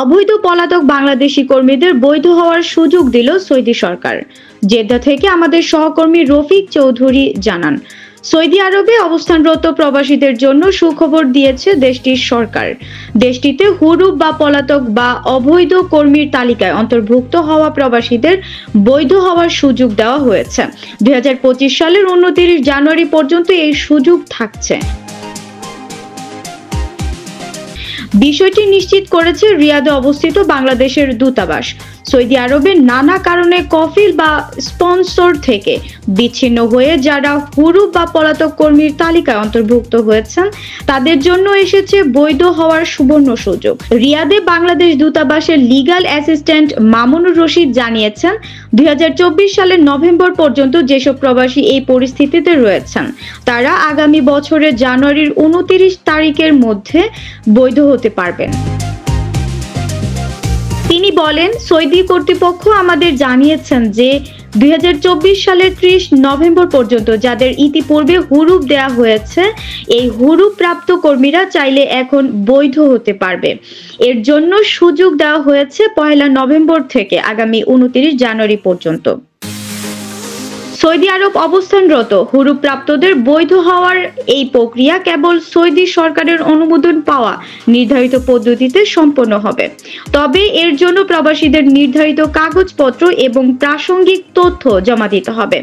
অবৈধ পলাতক বাংলাদেশি কর্মীদের বৈধ হওয়ার সুযোগ দিল সৌদি সরকার। জেদ্দা থেকে আমাদের সহকর্মী রফিক চৌধুরী জানান, সৌদি আরবে অবস্থানরত প্রবাসীদের জন্য সুখবর দিয়েছে দেশটির সরকার। দেশটিতে হুরুপ বা পলাতক বা অবৈধ কর্মীর তালিকায় অন্তর্ভুক্ত হওয়া প্রবাসীদের বৈধ হওয়ার সুযোগ দেওয়া হয়েছে। 2025 সালের 29 জানুয়ারি পর্যন্ত এই সুযোগ থাকছে। বিষয়টি নিশ্চিত করেছে রিয়াদে অবস্থিত বাংলাদেশের দূতাবাস। সৌদি আরবের নানা কারণে কফিল বা স্পন্সর থেকে বিচ্ছিন্ন হয়ে যারা হুরুপ বা পলাতক কর্মীর তালিকায় অন্তর্ভুক্ত হয়েছেন তাদের জন্য এসেছে বৈধ হওয়ার সুবর্ণ সুযোগ। রিয়াদে বাংলাদেশ দূতাবাসের লিগ্যাল অ্যাসিস্ট্যান্ট মামুনুর রশিদ জানিয়েছেন, 2024 সালের নভেম্বর পর্যন্ত যেসব প্রবাসী এই পরিস্থিতিতে রয়েছেন তারা আগামী বছরের জানুয়ারির 29 তারিখের মধ্যে বৈধ হতে পারবেন। তিনি বলেন, সৌদি কর্তৃপক্ষ আমাদের জানিয়েছেন যে 2024 সালের 30 নভেম্বর পর্যন্ত যাদের ইতিপূর্বে হুরুপ দেয়া হয়েছে এই হুরুপ প্রাপ্ত কর্মীরা চাইলে এখন বৈধ হতে পারবে। এর জন্য সুযোগ দেওয়া হয়েছে 1 নভেম্বর থেকে আগামী 29 জানুয়ারি পর্যন্ত। সৌদি আরব অবস্থানরত হুরুপ প্রাপ্তদের বৈধ হওয়ার এই প্রক্রিয়া কেবল সৌদি সরকারের অনুমোদন পাওয়া নির্ধারিত পদ্ধতিতে সম্পন্ন হবে। তবে এর জন্য প্রবাসীদের নির্ধারিত কাগজপত্র এবং প্রাসঙ্গিক তথ্য জমা দিতে হবে।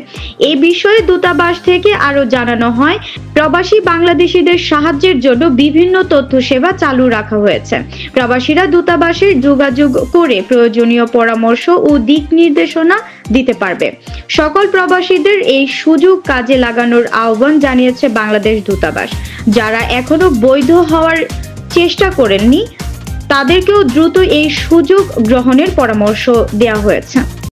এই বিষয়ে দূতাবাস থেকে আরো জানানো হয়, প্রবাসী বাংলাদেশিদের সাহায্যের জন্য বিভিন্ন তথ্য সেবা চালু রাখা হয়েছে। প্রবাসীরা দূতাবাসে যোগাযোগ করে প্রয়োজনীয় পরামর্শ ও দিক নির্দেশনা দিতে পারবে। সকল প্রবাসীদের এই সুযোগ কাজে লাগানোর আহ্বান জানিয়েছে বাংলাদেশ দূতাবাস। যারা এখনো বৈধ হওয়ার চেষ্টা করেননি তাদেরকেও দ্রুত এই সুযোগ গ্রহণের পরামর্শ দেওয়া হয়েছে।